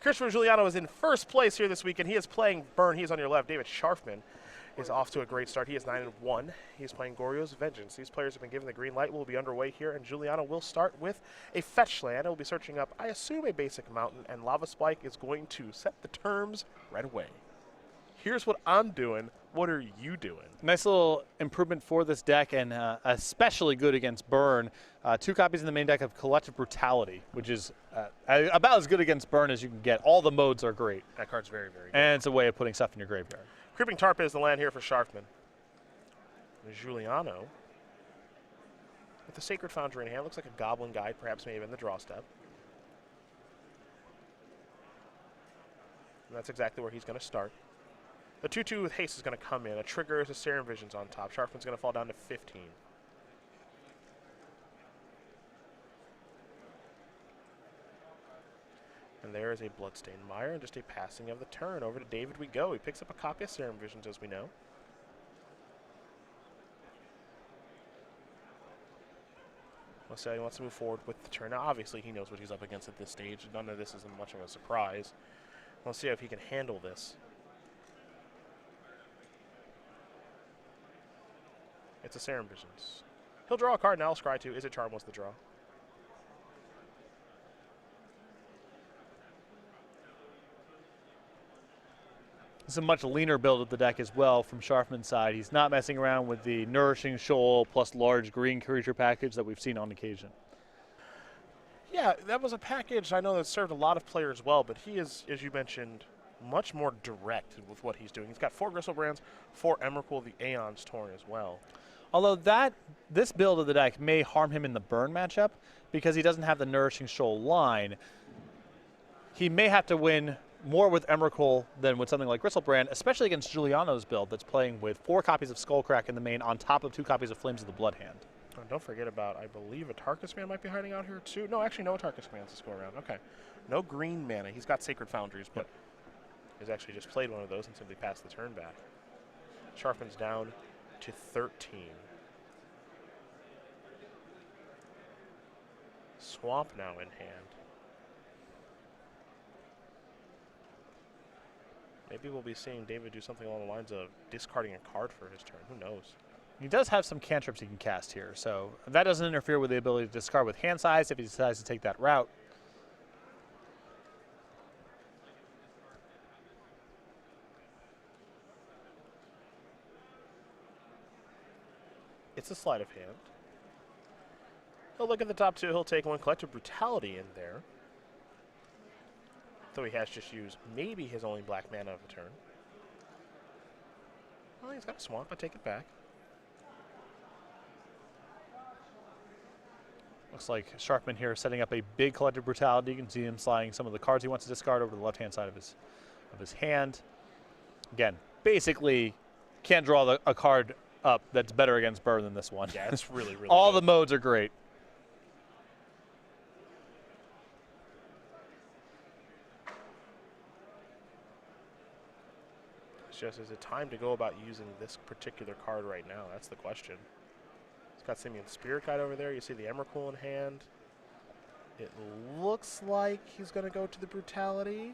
Christopher Juliano is in first place here this week, and he is playing Burn. He is on your left. David Sharfman is off to a great start. He is 9-1. He's playing Goryo's Vengeance. These players have been given the green light. We'll be underway here, and Juliano will start with a fetch land. He'll be searching up, I assume, a basic mountain, and Lava Spike is going to set the terms right away. Here's what I'm doing. What are you doing? Nice little improvement for this deck, and especially good against Burn. 2 copies in the main deck of Collective Brutality, which is about as good against Burn as you can get. All the modes are great. That card's very, very good. And it's a way of putting stuff in your graveyard. Creeping Tarp is the land here for Sharfman. Juliano with the Sacred Foundry in hand. Looks like a Goblin Guide, perhaps maybe in the draw step. And that's exactly where he's going to start. The 2-2 with haste is going to come in. A trigger is a Serum Visions on top. Sharfman's going to fall down to 15. And there is a Bloodstained Mire and just a passing of the turn. Over to David we go. He picks up a copy of Serum Visions, as we know. Let's say he wants to move forward with the turn. Now, obviously, he knows what he's up against at this stage. None of this isn't much of a surprise. Let's see if he can handle this. It's a Serum Visions. He'll draw a card, and I'll scry to. Is it Charm was the draw? It's a much leaner build of the deck as well from Sharfman's side. He's not messing around with the Nourishing Shoal plus large green creature package that we've seen on occasion. Yeah, that was a package I know that served a lot of players well, but he is, as you mentioned, much more direct with what he's doing. He's got 4 Gristlebrand's, 4 Emrakul, the Aeon's Torn as well. Although this build of the deck may harm him in the Burn matchup because he doesn't have the Nourishing Shoal line. He may have to win more with Emrakul than with something like Gristlebrand, especially against Juliano's build that's playing with 4 copies of Skullcrack in the main on top of 2 copies of Flames of the Bloodhand. Oh, don't forget about, I believe, a Tarkus Man might be hiding out here too. No, actually, no Tarkus Mans to go around. Okay. No green mana. He's got Sacred Foundries, but he's actually just played one of those and simply passed the turn back. Sharfman's down to 13. Swamp now in hand. Maybe we'll be seeing David do something along the lines of discarding a card for his turn. Who knows? He does have some cantrips he can cast here, so that doesn't interfere with the ability to discard with hand size if he decides to take that route. It's a sleight of hand. He'll look at the top 2. He'll take 1 Collective Brutality in there. Though he has just used maybe his only black mana of the turn. Well, he's got a Swamp. I take it back. Looks like Sharfman here setting up a big Collective Brutality. You can see him sliding some of the cards he wants to discard over to the left-hand side of his hand. Again, basically can't draw a card up that's better against Burn than this one. Yeah, it's really, really All good. the modes are great. Just is it time to go about using this particular card right now? That's the question. He's got Simian Spirit Guide over there. You see the Emrakul in hand. It looks like he's going to go to the Brutality.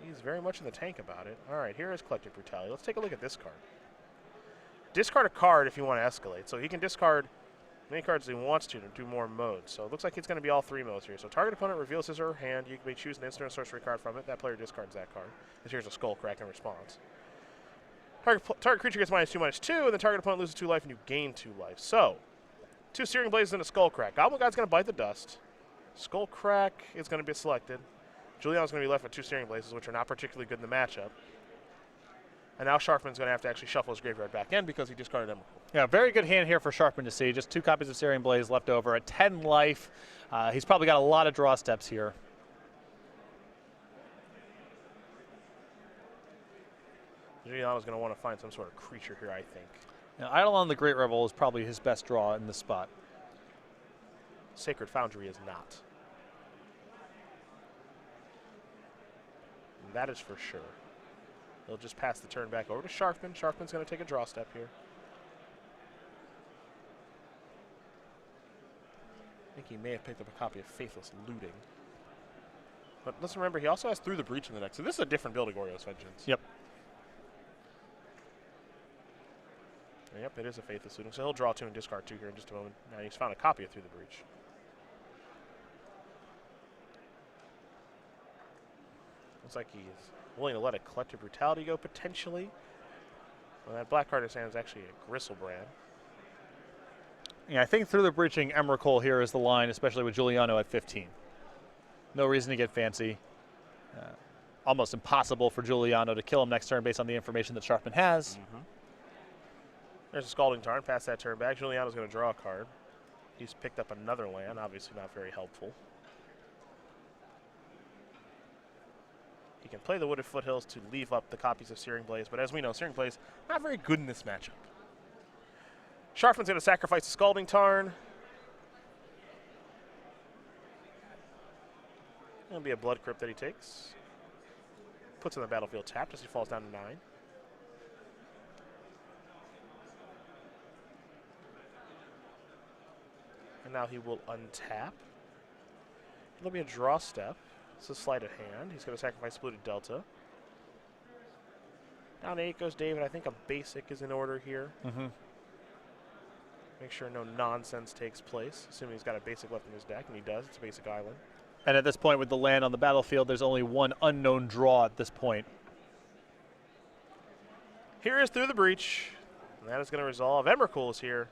He's very much in the tank about it. All right, here is Collective Brutality. Let's take a look at this card. Discard a card if you want to escalate. So he can discard many cards he wants to do more modes. So it looks like it's going to be all 3 modes here. So target opponent reveals his or her hand. You may choose an instant or sorcery card from it. That player discards that card. Because here's a Skullcrack in response. Target creature gets -2/-2, and the target opponent loses 2 life, and you gain 2 life. So 2 Searing Blazes and a Skullcrack. Goblin Guide's going to bite the dust. Skullcrack is going to be selected. Juliano's going to be left with 2 Searing Blazes, which are not particularly good in the matchup. And now Sharfman's going to have to actually shuffle his graveyard back in because he discarded Emrakul. Yeah, very good hand here for Sharfman to see. Just 2 copies of Searing Blaze left over at 10 life. He's probably got a lot of draw steps here. Juliano's going to want to find some sort of creature here, I think. Now, Eidolon the Great Revel is probably his best draw in this spot. Sacred Foundry is not. And that is for sure. He'll just pass the turn back over to Sharfman. Sharfman's going to take a draw step here. I think he may have picked up a copy of Faithless Looting. But let's remember, he also has Through the Breach in the deck, so this is a different build of Goryo's Vengeance. Yep. Yep, it is a Faithless Looting, so he'll draw 2 and discard 2 here in just a moment. Now he's found a copy of Through the Breach. Looks like he's willing to let a Collective Brutality go, potentially. Well, that black card in his hand is actually a Gristlebrand. Yeah, I think Through the Breaching Emrakul here is the line, especially with Juliano at 15. No reason to get fancy. Almost impossible for Juliano to kill him next turn based on the information that Sharfman has. There's a Scalding Tarn. Pass that turn back. Juliano's going to draw a card. He's picked up another land. Obviously not very helpful. He can play the Wooded Foothills to leave up the copies of Searing Blaze, but as we know, Searing Blaze not very good in this matchup. Sharfman's going to sacrifice the Scalding Tarn. Going to be a Blood Crypt that he takes. Puts in the battlefield tapped as he falls down to 9. And now he will untap. It'll be a draw step. It's a sleight of hand. He's going to sacrifice Polluted Delta. Down to 8 goes David. I think a basic is in order here. Make sure no nonsense takes place, assuming he's got a basic left in his deck, and he does. It's a basic island. And at this point with the land on the battlefield, there's only one unknown draw at this point. Here is Through the Breach. And that is going to resolve. Emrakul is here.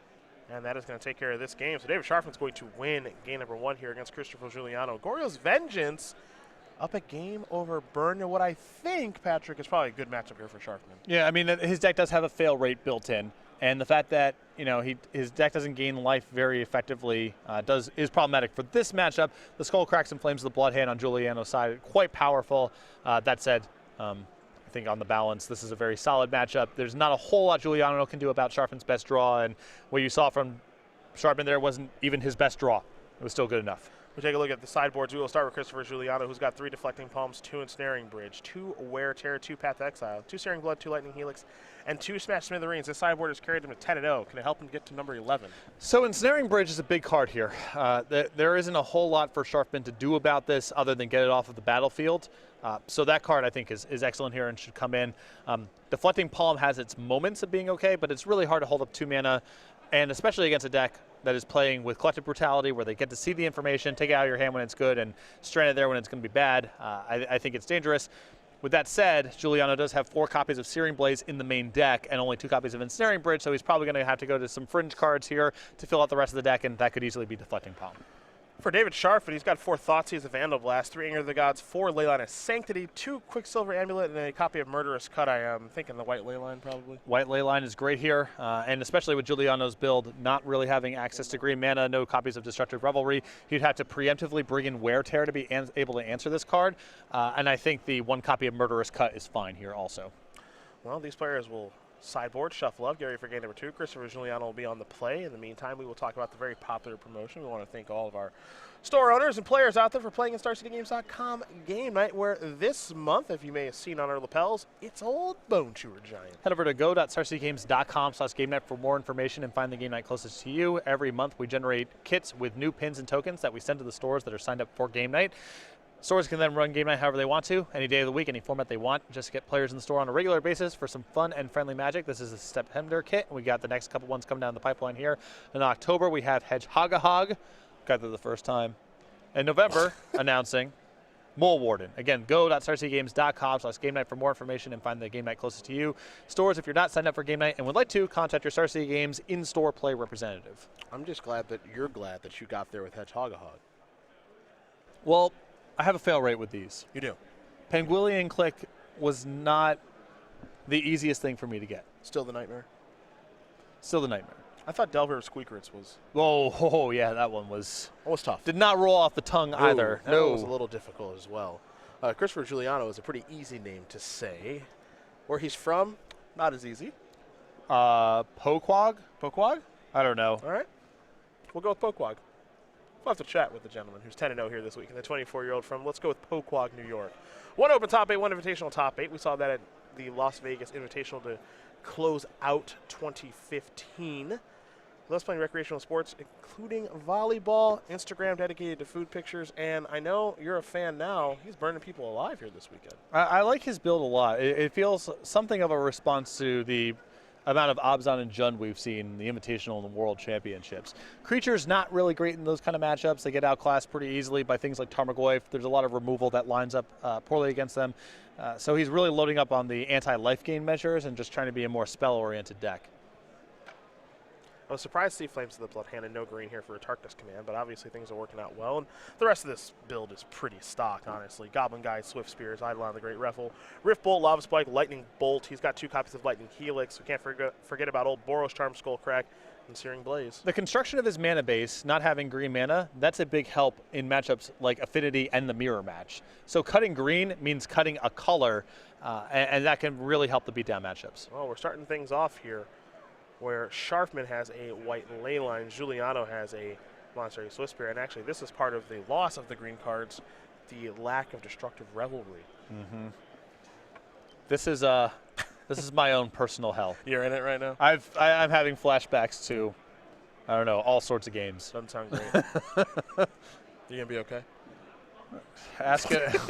And that is going to take care of this game. So David Sharfman's going to win game number 1 here against Christopher Juliano. Goryo's Vengeance up a game over Burn. What I think, Patrick, is probably a good matchup here for Sharfman. Yeah, I mean, his deck does have a fail rate built in. And the fact that, you know, his deck doesn't gain life very effectively is problematic for this matchup. The Skull Cracks and Flames of the Bloodhand on Juliano's side, quite powerful. That said, I think on the balance, this is a very solid matchup. There's not a whole lot Juliano can do about Sharfman's best draw, and what you saw from Sharfman there wasn't even his best draw. It was still good enough. We take a look at the sideboards. We will start with Christopher Juliano, who's got 3 Deflecting Palms, 2 Ensnaring Bridge, 2 Wear Tear, 2 Path to Exile, 2 Searing Blood, 2 Lightning Helix, and 2 Smash Smithereens. This sideboard has carried him to 10-0. Can it help him get to number 11? So Ensnaring Bridge is a big card here. There isn't a whole lot for Sharfman to do about this other than get it off of the battlefield. So that card, I think, is excellent here and should come in. Deflecting Palm has its moments of being okay, but it's really hard to hold up 2 mana, and especially against a deck that is playing with Collective Brutality, where they get to see the information, take it out of your hand when it's good, and strand it there when it's going to be bad. I think it's dangerous. With that said, Juliano does have 4 copies of Searing Blaze in the main deck and only 2 copies of Ensnaring Bridge, so he's probably going to have to go to some fringe cards here to fill out the rest of the deck, and that could easily be Deflecting Palm. For David Sharfman, he's got 4 Thoughtseize of Vandal Blast, 3 Anger of the Gods, 4 Leyline of Sanctity, 2 Quicksilver Amulet, and a copy of Murderous Cut. I am thinking the White Leyline probably. White Leyline is great here, and especially with Juliano's build, not really having access to green mana, no copies of Destructive Revelry, he'd have to preemptively bring in Wear Tear to be able to answer this card, and I think the 1 copy of Murderous Cut is fine here also. Well, these players will sideboard, shuffle up, get ready for game number 2. Christopher Juliano will be on the play. In the meantime, we will talk about the very popular promotion. We want to thank all of our store owners and players out there for playing in StarCityGames.com Game Night, where this month, if you may have seen on our lapels, it's Old Bone Chewer Giant. Head over to go.starcitygames.com/game night for more information and find the game night closest to you. Every month we generate kits with new pins and tokens that we send to the stores that are signed up for game night. Stores can then run game night however they want to, any day of the week, any format they want. Just get players in the store on a regular basis for some fun and friendly magic. This is a September kit, and we got the next couple ones coming down the pipeline here. In October, we have Hedgehogahog, got there the first time. In November, announcing Mole Warden. Again, go.starcitygames.com/game night for more information and find the game night closest to you. Stores, if you're not signed up for game night and would like to, contact your Star City Games in-store play representative. I'm just glad that you're glad that you got there with Hedgehogahog. Well, I have a fail rate with these. You do. Penguillian Click was not the easiest thing for me to get. Still the nightmare? Still the nightmare. I thought Delver Squeakrits was... Oh, yeah, that one was... That was tough. Did not roll off the tongue either. That one was a little difficult as well. Christopher Juliano is a pretty easy name to say. Where he's from, not as easy. Poquag? Poquag? I don't know. All right. We'll go with Poquag. We'll have to chat with the gentleman who's 10-0 here this week, and the 24-year-old from, let's go with Poquag, New York. 1 open top 8, 1 invitational top 8. We saw that at the Las Vegas Invitational to close out 2015. loves playing recreational sports, including volleyball, Instagram dedicated to food pictures, and I know you're a fan now. He's burning people alive here this weekend. I like his build a lot. It feels something of a response to the amount of Abzan and Jund we've seen in the Invitational and the World Championships. Creature's not really great in those kind of matchups. They get outclassed pretty easily by things like Tarmogoyf. There's a lot of removal that lines up poorly against them. So he's really loading up on the anti-life gain measures and just trying to be a more spell-oriented deck. I was surprised to see Flames of the Blood Hand and no green here for a Tarkus command, but obviously things are working out well. And the rest of this build is pretty stock, honestly. Goblin Guide, Swift Spears, Eidolon the Great Raffle, Rift Bolt, Lava Spike, Lightning Bolt. He's got 2 copies of Lightning Helix. We can't forget about old Boros Charm, Skullcrack, and Searing Blaze. The construction of his mana base, not having green mana, that's a big help in matchups like Affinity and the Mirror match. So cutting green means cutting a color, and that can really help the beatdown matchups. Well, we're starting things off here, where Sharfman has a white Leyline, Juliano has a Monastery Swift Spear, and actually this is part of the loss of the green cards, the lack of Destructive Revelry. Mm-hmm. This is my own personal hell. You're in it right now? I'm having flashbacks to, I don't know, all sorts of games. Doesn't sound great. You gonna be okay? Ask it.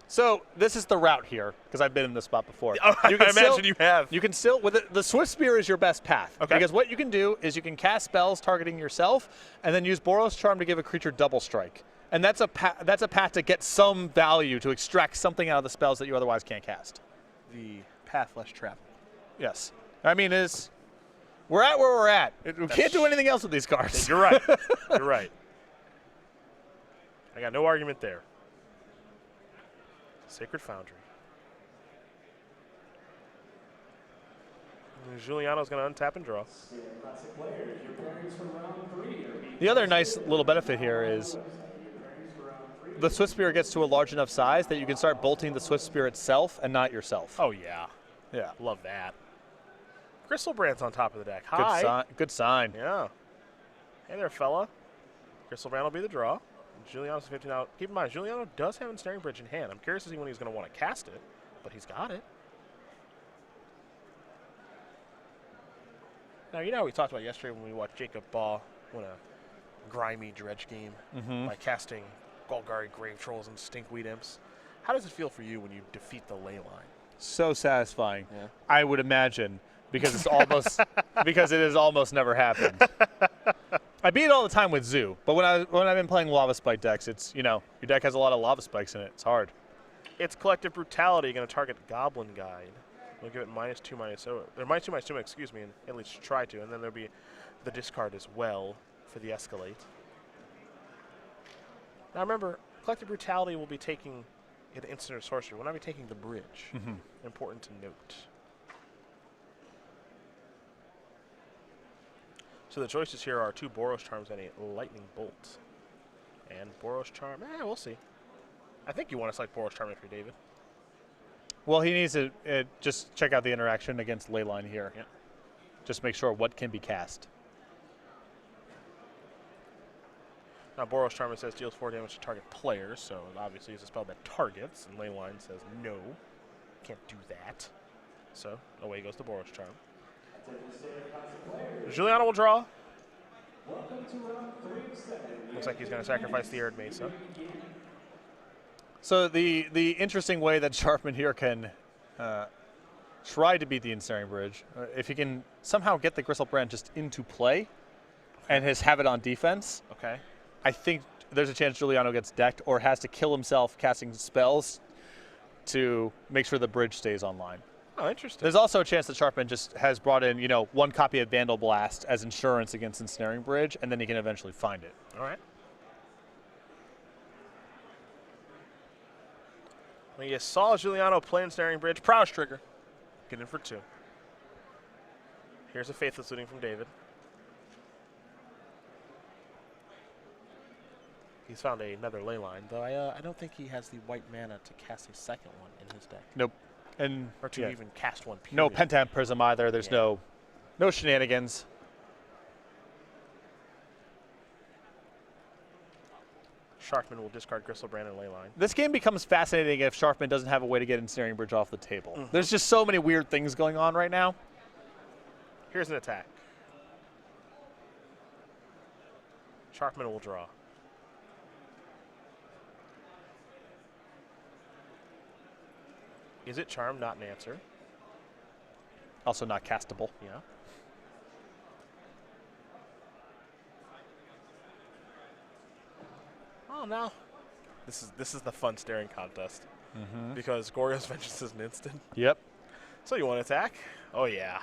So this is the route here, because I've been in this spot before. Oh, I imagine you have. You can still, with it, the Swift Spear is your best path. Okay. Because what you can do is you can cast spells targeting yourself, and then use Boros Charm to give a creature double strike. And that's a path to get some value, to extract something out of the spells that you otherwise can't cast. The path less traveled. Yes. I mean, we're at where we're at. We can't do anything else with these cards. You're right. You're right. I got no argument there. Sacred Foundry. And Juliano's going to untap and draw. The other nice little benefit here is the Swift Spear gets to a large enough size that you can start bolting the Swift Spear itself and not yourself. Oh, yeah. Yeah. Love that. Crystal Brand's on top of the deck. Hi. Good sign. Yeah. Hey there, fella. Crystal Brand will be the draw. Juliano's 15 out. Keep in mind, Juliano does have Ensnaring Bridge in hand. I'm curious to see when he's going to want to cast it, but he's got it. Now, you know how we talked about yesterday when we watched Jacob Baugh win a grimy dredge game by casting Golgari Grave Trolls and Stinkweed Imps. How does it feel for you when you defeat the ley line? So satisfying. Yeah. I would imagine, because it's almost because it has almost never happened. I beat it all the time with Zoo, but when I've been playing Lava Spike decks, it's, your deck has a lot of Lava Spikes in it. It's hard. It's Collective Brutality going to target Goblin Guide. We'll give it -2/-0, or -2/-2, excuse me, and at least try to, and then there'll be the discard as well for the Escalate. Now remember, Collective Brutality will be taking an instant or sorcery. We'll not be taking the bridge. Important to note. So the choices here are 2 Boros Charms and a Lightning Bolt. And Boros Charm, we'll see. I think you want to select Boros Charm if you're David. Well, he needs to just check out the interaction against Leyline here. Yeah. Just make sure what can be cast. Now Boros Charm says deals 4 damage to target players, so it obviously is a spell that targets, and Leyline says no, can't do that. So away goes the Boros Charm. Juliano will draw. Looks like he's going to sacrifice the Arid Mesa. So the interesting way that Sharfman here can try to beat the Ensnaring Bridge, if he can somehow get the Gristlebrand just into play and have it on defense, Okay. I think there's a chance Juliano gets decked or has to kill himself casting spells to make sure the bridge stays online. Oh, interesting. There's also a chance that Sharfman just has brought in, 1 copy of Vandal Blast as insurance against Ensnaring Bridge, and then he can eventually find it. All right. Well, you saw Juliano play Ensnaring Bridge. Prowess trigger. Get in for 2. Here's a Faithless Looting from David. He's found another Leyline, though I don't think he has the white mana to cast a second one in his deck. Nope. And Or to even cast one, period. no Pentamp Prism either. There's no shenanigans. Sharfman will discard Gristlebrand and Leyline. This game becomes fascinating if Sharfman doesn't have a way to get Ensnaring Bridge off the table. There's just so many weird things going on right now. Here's an attack. Sharfman will draw. Is it Charm? Not an answer. Also not castable. Yeah. Oh no. This is the fun staring contest. Because Goryo's Vengeance is an instant. Yep. So you want to attack? Oh yeah.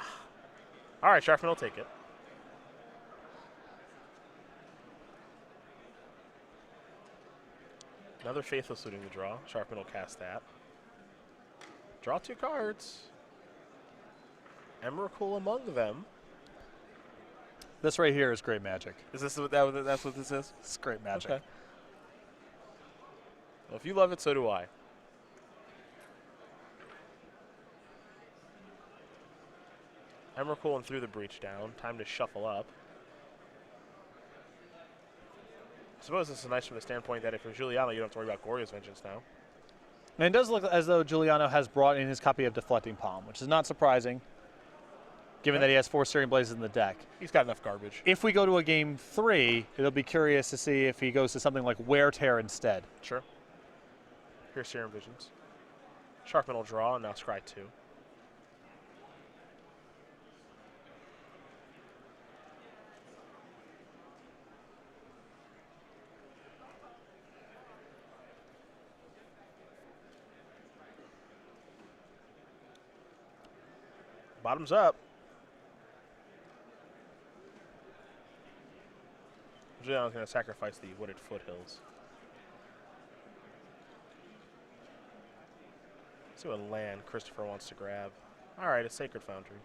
All right, Sharfman will take it. Another Faithless looting the draw. Sharfman will cast that. Draw 2 cards. Emrakul among them. This right here is great magic. Is this that's what this is? It's great magic. Okay. Well, if you love it, so do I. Emrakul and threw the breach down. Time to shuffle up. I suppose this is nice from the standpoint that if you're Juliano, you don't have to worry about Goryo's Vengeance now. And it does look as though Juliano has brought in his copy of Deflecting Palm, which is not surprising, given that he has 4 Searing Blazes in the deck. He's got enough garbage. If we go to a game 3, it'll be curious to see if he goes to something like Wear Tear instead. Sure. Here's Serum Visions. Sharfman will draw and now scry 2. Bottoms up. Juliano's going to sacrifice the Wooded Foothills. Let's see what land Christopher wants to grab. All right, a Sacred Foundry.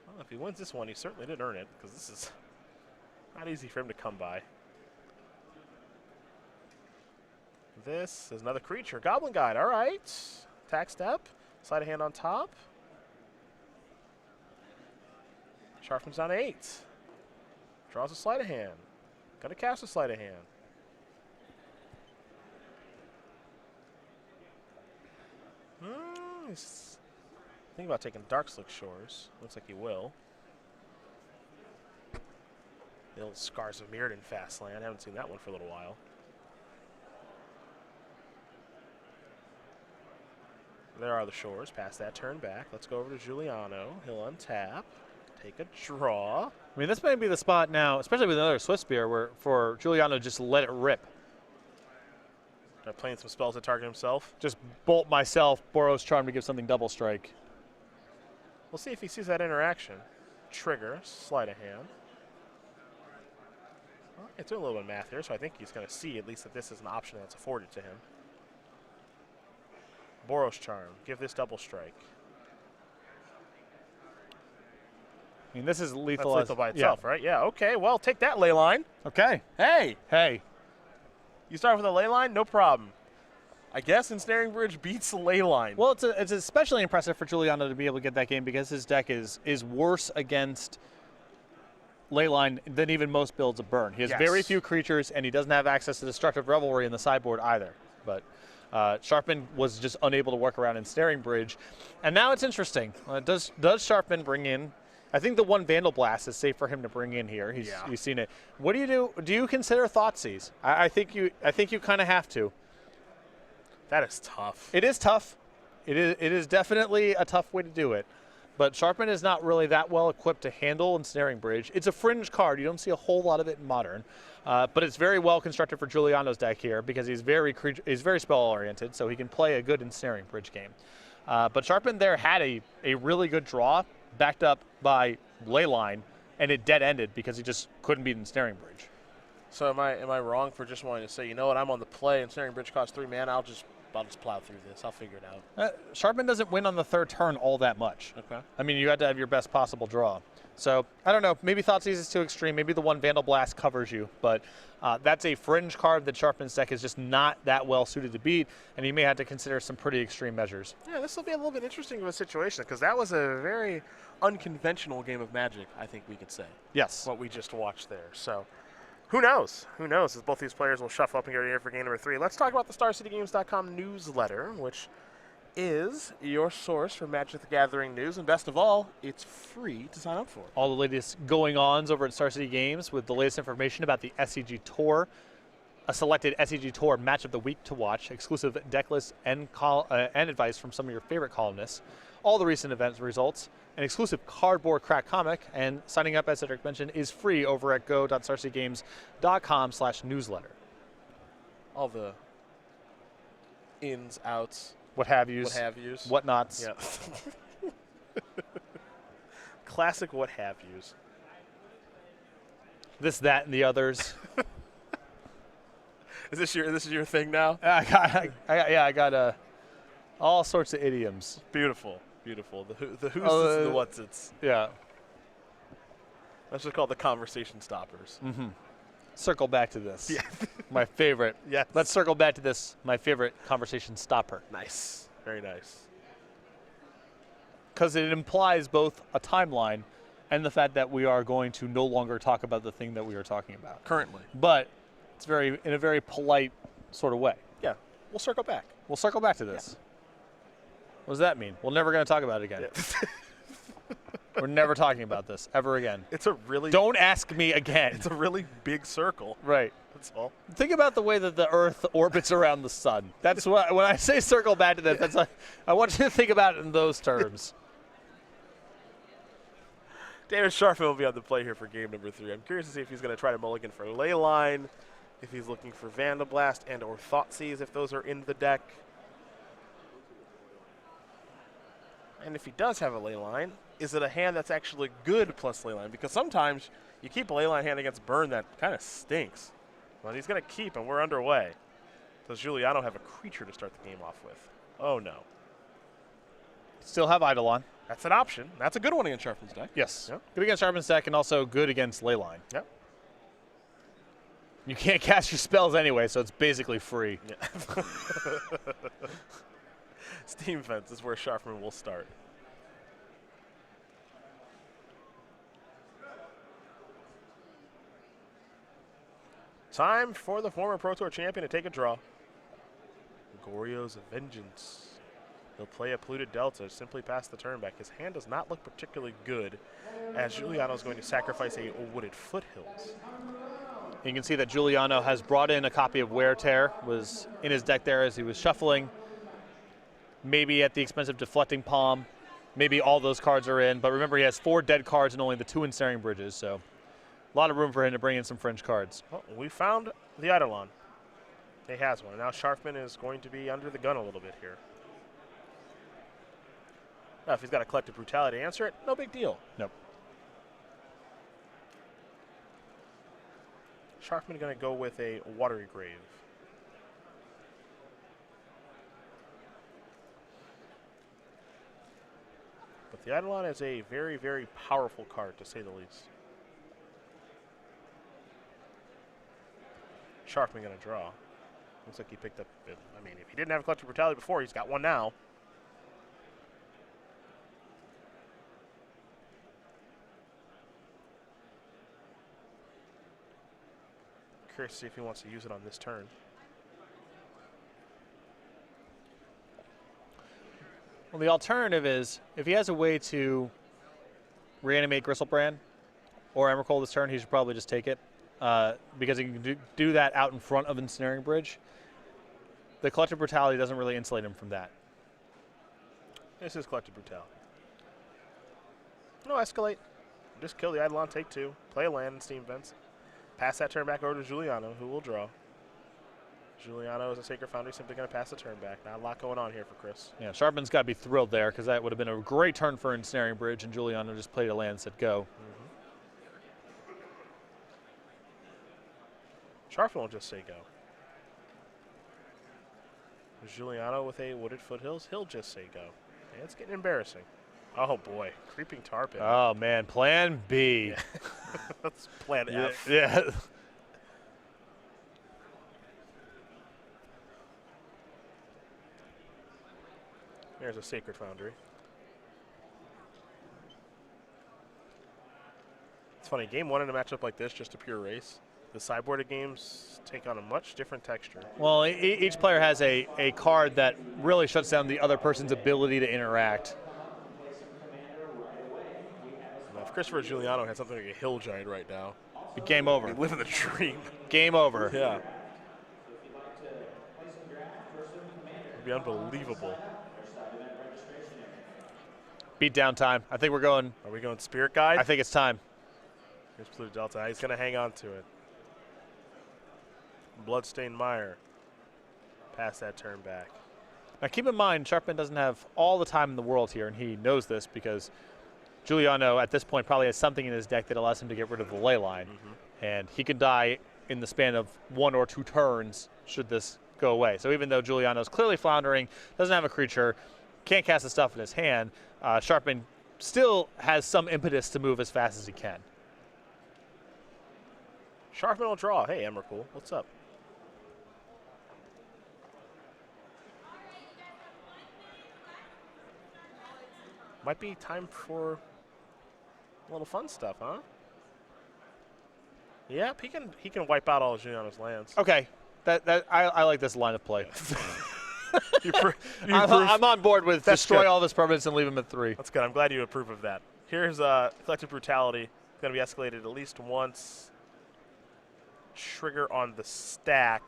Well, if he wins this one, he certainly did earn it, because this is not easy for him to come by. This is another creature. Goblin Guide, all right. Attack step. Sleight of hand on top. Sharfman's down to 8. Draws a sleight of hand. Gonna cast a sleight of hand. He's thinking about taking Darkslick Shores. Looks like he will. The old Scars of Mirrodin fast land. Haven't seen that one for a little while. There are the shores. Pass that turn back. Let's go over to Juliano. He'll untap. Take a draw. I mean, this may be the spot now, especially with another Swift Spear, where for Juliano to just let it rip. Playing some spells to target himself. Just bolt myself, Boros Charm to give something double strike. We'll see if he sees that interaction. Trigger, sleight of hand. Well, it's doing a little bit of math here, so I think he's going to see at least that this is an option that's afforded to him. Boros Charm, give this double strike. I mean, this is lethal. That's lethal by itself, right? Yeah, okay. Well, take that, Leyline. Okay. Hey. You start with a Leyline? No problem. I guess Ensnaring Bridge beats Leyline. Well, it's especially impressive for Juliano to be able to get that game because his deck is worse against Leyline than even most builds of Burn. He has very few creatures, and he doesn't have access to Destructive Revelry in the sideboard either. But Sharfman was just unable to work around Ensnaring Bridge. And now it's interesting. Does Sharfman bring in... I think the one Vandal Blast is safe for him to bring in here. He's seen it. What do you do? Do you consider Thoughtseize? I think you kind of have to. That is tough. It is tough. It is definitely a tough way to do it. But Sharfman is not really that well equipped to handle Ensnaring Bridge. It's a fringe card. You don't see a whole lot of it in Modern. But it's very well constructed for Juliano's deck here because he's very spell oriented, so he can play a good Ensnaring Bridge game. But Sharfman there had a really good draw, backed up by Leyline, and it dead-ended because he just couldn't beat Ensnaring Bridge. So am I wrong for just wanting to say, you know what, I'm on the play, Ensnaring Bridge costs 3 mana, I'll just plow through this. I'll figure it out. Sharfman doesn't win on the third turn all that much. Okay. I mean, you had to have your best possible draw. So, I don't know. Maybe Thoughtseize is too extreme. Maybe the one Vandal Blast covers you. But that's a fringe card that Sharfman's deck is just not that well suited to beat, and he may have to consider some pretty extreme measures. Yeah, this will be a little bit interesting of a situation because that was a very unconventional game of Magic, I think we could say. Yes. What we just watched there. So, who knows? Who knows if both these players will shuffle up and get ready for game number 3. Let's talk about the StarCityGames.com newsletter, which is your source for Magic the Gathering news, and best of all, it's free to sign up for. All the latest going-ons over at Star City Games with the latest information about the SCG Tour, a selected SCG Tour match of the week to watch, exclusive deck lists and advice from some of your favorite columnists, all the recent event results, an exclusive cardboard crack comic, and signing up, as Cedric mentioned, is free over at go.starcitygames.com/newsletter. All the ins, outs, What have yous, whatnots. Yeah. Classic what have yous. This, that, and the others. Is this your thing now? I got all sorts of idioms. Beautiful, beautiful. The who's and the what's it's. Yeah. That's just called the conversation stoppers. Mm-hmm. Circle back to this. Yeah. My favorite. Yes. Let's circle back to this. My favorite conversation stopper. Nice. Very nice. Because it implies both a timeline and the fact that we are going to no longer talk about the thing that we are talking about. Currently. But it's in a very polite sort of way. Yeah. We'll circle back. We'll circle back to this. Yeah. What does that mean? We're never going to talk about it again. Yeah. We're never talking about this ever again. Don't ask me again. It's a really big circle. Right. That's all. Think about the way that the Earth orbits around the sun. That's what, when I say circle back to this, that's like, I want you to think about it in those terms. David Sharfman will be on the play here for game number 3. I'm curious to see if he's going to try to mulligan for Leyline, if he's looking for Vandablast and or Thoughtseize, if those are in the deck. And if he does have a Leyline, is it a hand that's actually good plus Leyline? Because sometimes you keep a Leyline hand against burn that kind of stinks. Well, he's going to keep, and we're underway. Does Juliano have a creature to start the game off with? Oh, no. Still have Eidolon. That's an option. That's a good one against Sharfman's deck. Yes. Yep. Good against Sharfman's deck and also good against Leyline. Yep. You can't cast your spells anyway, so it's basically free. Yeah. Steam Fence is where Sharfman will start. Time for the former Pro Tour champion to take a draw. Goryo's Vengeance. He'll play a Polluted Delta, simply pass the turn back. His hand does not look particularly good, as Juliano is going to sacrifice a Wooded Foothills. You can see that Juliano has brought in a copy of Wear Tear, was in his deck there as he was shuffling. Maybe at the expense of Deflecting Palm. Maybe all those cards are in, but remember he has 4 dead cards and only the 2 Ensnaring Bridges, so a lot of room for him to bring in some fringe cards. Well, we found the Eidolon. He has one. And now Sharfman is going to be under the gun a little bit here. Now, if he's got a Collective Brutality to answer it, no big deal. Nope. Sharfman going to go with a Watery Grave. But the Eidolon is a very, very powerful card, to say the least. Sharfman going to draw. Looks like he picked up, I mean, if he didn't have a Collective Brutality before, he's got one now. Curious to see if he wants to use it on this turn. Well, the alternative is, if he has a way to reanimate Gristlebrand or Emrakul this turn, he should probably just take it. Because he can do that out in front of Ensnaring Bridge. The Collective Brutality doesn't really insulate him from that. This is Collective Brutality. No, escalate. Just kill the Eidolon, take 2. Play a land in Steam Vents. Pass that turn back over to Juliano, who will draw. Juliano is a Sacred Foundry, simply going to pass the turn back. Not a lot going on here for Chris. Yeah, Sharpman's got to be thrilled there, because that would have been a great turn for Ensnaring Bridge, and Juliano just played a land and said go. Sharfman will just say go. Juliano with a Wooded Foothills, he'll just say go. And it's getting embarrassing. Oh boy, Creeping Tarpon. Oh man, Plan B. Yeah. That's Plan F. Yeah. There's a Sacred Foundry. It's funny, game 1 in a matchup like this, just a pure race. The sideboarded games take on a much different texture. Well, each player has a card that really shuts down the other person's ability to interact. Now, if Christopher Juliano had something like a hill giant right now, Game over. he'd live in the dream. Game over. Yeah. It'd be unbelievable. Beat down time. I think we're going. Are we going Spirit Guide? I think it's time. Here's Pluto Delta. He's going to hang on to it. Bloodstained Mire. Pass that turn back. Now keep in mind, Sharfman doesn't have all the time in the world here, and he knows this because Juliano at this point probably has something in his deck that allows him to get rid of the ley line. And he can die in the span of 1 or 2 turns should this go away. So even though Juliano's clearly floundering, doesn't have a creature, can't cast the stuff in his hand, Sharfman still has some impetus to move as fast as he can. Sharfman will draw. Hey, Emrakul, what's up? Might be time for a little fun stuff, huh? Yep, he can wipe out all of Juliano's lands. Okay, I like this line of play. I'm I'm on board with destroy all of his permanents and leave him at 3. That's good. I'm glad you approve of that. Here's Collective Brutality. It's going to be escalated at least once. Trigger on the stack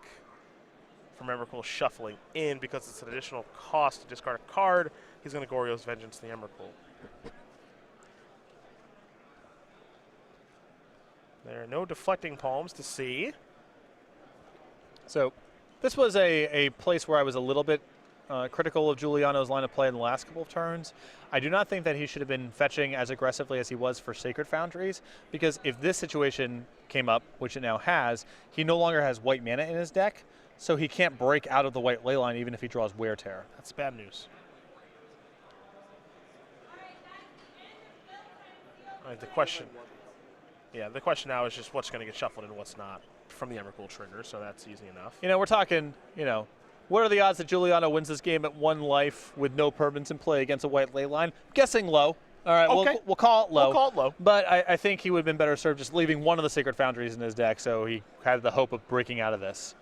from Emrakul shuffling in because it's an additional cost to discard a card. He's going to Goryo's Vengeance the Emrakul. There are no deflecting palms to see. So this was a place where I was a little bit critical of Juliano's line of play in the last couple of turns. I do not think that he should have been fetching as aggressively as he was for Sacred Foundries, because if this situation came up, which it now has, he no longer has white mana in his deck, so he can't break out of the white ley line even if he draws Wear Tear. That's bad news. All right, the question now is just what's going to get shuffled and what's not from the Emrakul trigger, so that's easy enough. You know, we're talking, what are the odds that Juliano wins this game at 1 life with no permanents in play against a white ley line? Guessing low. All right, okay. we'll call it low. We'll call it low. But I think he would have been better served just leaving one of the Sacred Foundries in his deck, so he had the hope of breaking out of this.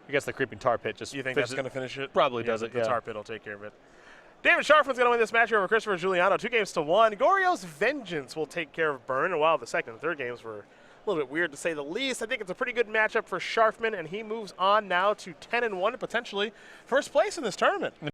I guess the Creeping Tar Pit just. You think that's going to finish it? Probably does it, The yeah. Tar Pit will take care of it. David Sharfman's going to win this match over Christopher Juliano, 2-1. Goryo's Vengeance will take care of Burn. And while the second and third games were a little bit weird to say the least, I think it's a pretty good matchup for Sharfman, and he moves on now to 10-1, potentially first place in this tournament.